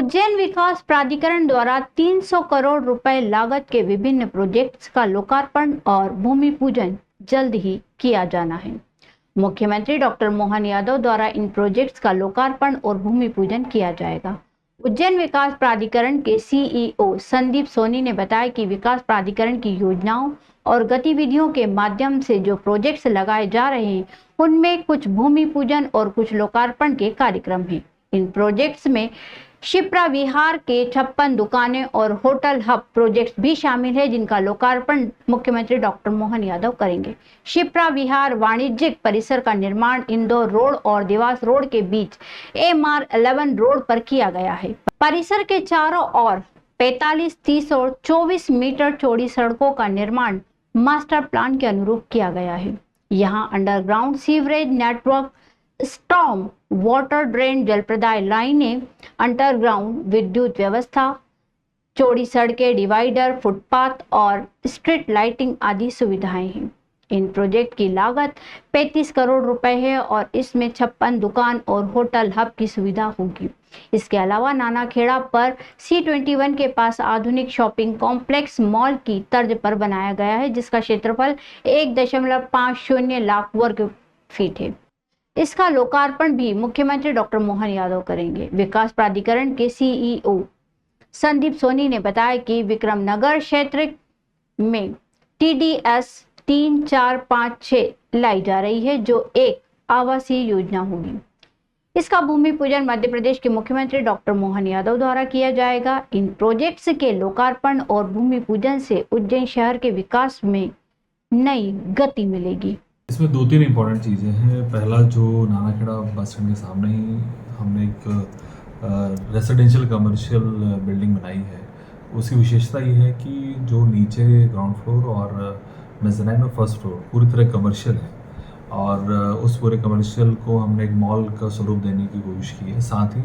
उज्जैन विकास प्राधिकरण द्वारा 300 करोड़ रुपए लागत के विभिन्न प्रोजेक्ट्स का लोकार्पण और भूमि पूजन जल्द ही किया जाना है। मुख्यमंत्री डॉक्टर मोहन यादव द्वारा इन प्रोजेक्ट्स का लोकार्पण और भूमि पूजन किया जाएगा। उज्जैन विकास प्राधिकरण के सीईओ संदीप सोनी ने बताया कि विकास प्राधिकरण की योजनाओं और गतिविधियों के माध्यम से जो प्रोजेक्ट्स लगाए जा रहे हैं उनमें कुछ भूमि पूजन और कुछ लोकार्पण के कार्यक्रम हैं। इन प्रोजेक्ट्स में शिप्रा विहार के 56 दुकानें और होटल हब प्रोजेक्ट भी शामिल है, जिनका लोकार्पण मुख्यमंत्री डॉक्टर मोहन यादव करेंगे। शिप्रा विहार वाणिज्यिक परिसर का निर्माण इंदौर रोड और देवास रोड के बीच MR 11 रोड पर किया गया है। परिसर के चारों ओर 45, 30 और 24 मीटर चौड़ी सड़कों का निर्माण मास्टर प्लान के अनुरूप किया गया है। यहाँ underground sewerage network, storm water drain, जल प्रदाय लाइनें, अंडरग्राउंड विद्युत व्यवस्था, चौड़ी सड़कें, डिवाइडर, फुटपाथ और स्ट्रीट लाइटिंग आदि सुविधाएं हैं। इन प्रोजेक्ट की लागत 35 करोड़ रुपए है और इसमें 56 दुकान और होटल हब की सुविधा होगी। इसके अलावा नानाखेड़ा पर C21 के पास आधुनिक शॉपिंग कॉम्प्लेक्स मॉल की तर्ज पर बनाया गया है, जिसका क्षेत्रफल 1.50 लाख वर्ग फीट है। इसका लोकार्पण भी मुख्यमंत्री डॉक्टर मोहन यादव करेंगे। विकास प्राधिकरण के सीईओ संदीप सोनी ने बताया कि विक्रमनगर क्षेत्र में TDS 3, 4, 5, 6 लाई जा रही है, जो एक आवासीय योजना होगी। इसका भूमि पूजन मध्य प्रदेश के मुख्यमंत्री डॉक्टर मोहन यादव द्वारा किया जाएगा। इन प्रोजेक्ट्स के लोकार्पण और भूमि पूजन से उज्जैन शहर के विकास में नई गति मिलेगी। इसमें 2-3 इम्पॉर्टेंट चीज़ें हैं। पहला, जो नानाखेड़ा बस स्टैंड के सामने ही हमने एक रेसिडेंशियल कमर्शियल बिल्डिंग बनाई है। उसकी विशेषता ये है कि जो नीचे ग्राउंड फ्लोर और मेज़ानाइन और फर्स्ट फ्लोर पूरी तरह कमर्शियल है और उस पूरे कमर्शियल को हमने एक मॉल का स्वरूप देने की कोशिश की है। साथ ही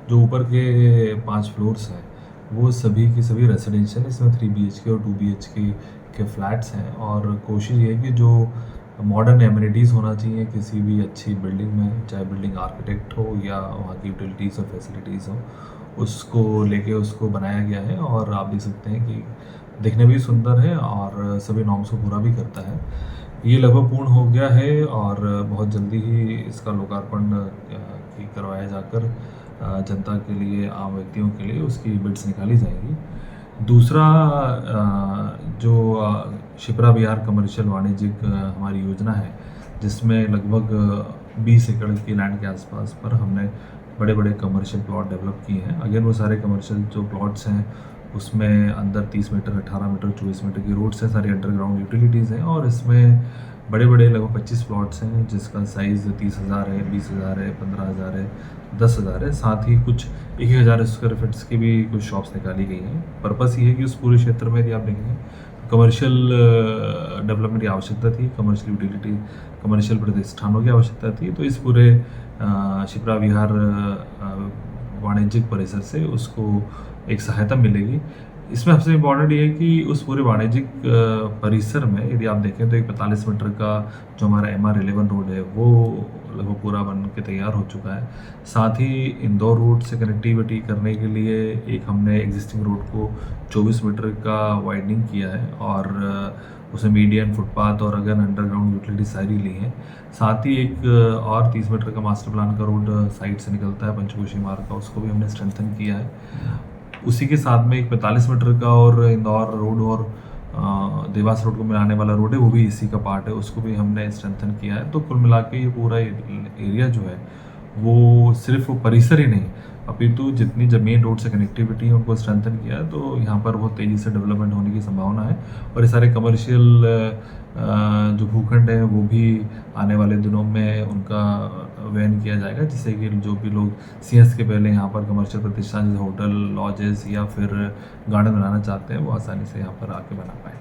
जो ऊपर के 5 फ्लोर्स हैं वो सभी की सभी रेसिडेंशियल, इसमें 3 BHK और 2 BHK के फ्लैट्स हैं और कोशिश ये है कि जो मॉडर्न एमिनिटीज़ होना चाहिए किसी भी अच्छी बिल्डिंग में, चाहे बिल्डिंग आर्किटेक्ट हो या वहाँ की यूटिलिटीज़ और फैसिलिटीज़ हो, उसको लेके उसको बनाया गया है। और आप देख सकते हैं कि दिखने भी सुंदर है और सभी नॉर्म्स को पूरा भी करता है। ये लगभग पूर्ण हो गया है और बहुत जल्दी ही इसका लोकार्पण करवाया जाकर जनता के लिए, आम व्यक्तियों के लिए उसकी बिड्स निकाली जाएगी। दूसरा, जो शिप्रा विहार कमर्शियल वाणिज्यिक हमारी योजना है, जिसमें लगभग 20 एकड़ की लैंड के आसपास पर हमने बड़े बड़े कमर्शियल प्लॉट डेवलप किए हैं। अगेन वो सारे कमर्शियल जो प्लॉट्स हैं उसमें अंदर 30 मीटर, 18 मीटर, 24 मीटर की रोड्स हैं, सारी अंडरग्राउंड यूटिलिटीज़ हैं और इसमें बड़े बड़े लगभग 25 प्लॉट्स हैं जिसका साइज़ 30,000 है, 20,000 है, 15,000 है, 10,000 है। साथ ही कुछ 1,000 स्क्वायर फीट्स की भी कुछ शॉप्स निकाली गई हैं। पर्पस ये है कि उस पूरे क्षेत्र में यदि आप देखेंगे कमर्शियल डेवलपमेंट की आवश्यकता थी, कमर्शियल यूटिलिटी, कमर्शियल प्रतिष्ठानों की आवश्यकता थी, तो इस पूरे शिप्रा विहार वाणिज्यिक परिसर से उसको एक सहायता मिलेगी। इसमें सबसे इम्पॉर्टेंट ये है कि उस पूरे वाणिज्यिक परिसर में यदि आप देखें तो एक 45 मीटर का जो हमारा MR 11 रोड है वो लगभग पूरा बन के तैयार हो चुका है। साथ ही इंदौर रोड से कनेक्टिविटी करने के लिए एक हमने एग्जिस्टिंग रोड को 24 मीटर का वाइडनिंग किया है और उसमें मीडियन, फुटपाथ और अगर अंडरग्राउंड यूटिलिटी सारी ली है। साथ ही एक और 30 मीटर का मास्टर प्लान का रोड साइड से निकलता है पंचकोशी मार्ग का, उसको भी हमने स्ट्रेंथन किया है। उसी के साथ में एक 45 मीटर का और इंदौर रोड और देवास रोड को मिलाने वाला रोड है, वो भी इसी का पार्ट है, उसको भी हमने स्ट्रेंथन किया है। तो कुल मिला के ये पूरा एरिया जो है वो सिर्फ परिसर ही नहीं अपितु जितनी मेन रोड से कनेक्टिविटी है उनको स्ट्रेंथन किया है। तो यहाँ पर बहुत तेज़ी से डेवलपमेंट होने की संभावना है और ये सारे कमर्शियल जो भूखंड है वो भी आने वाले दिनों में उनका वहन किया जाएगा, जिससे कि जो भी लोग CS के पहले यहाँ पर कमर्शियल प्रतिष्ठान जैसे होटल, लॉजेस या फिर गार्डन बनाना चाहते हैं वो आसानी से यहाँ पर आके बना पाए।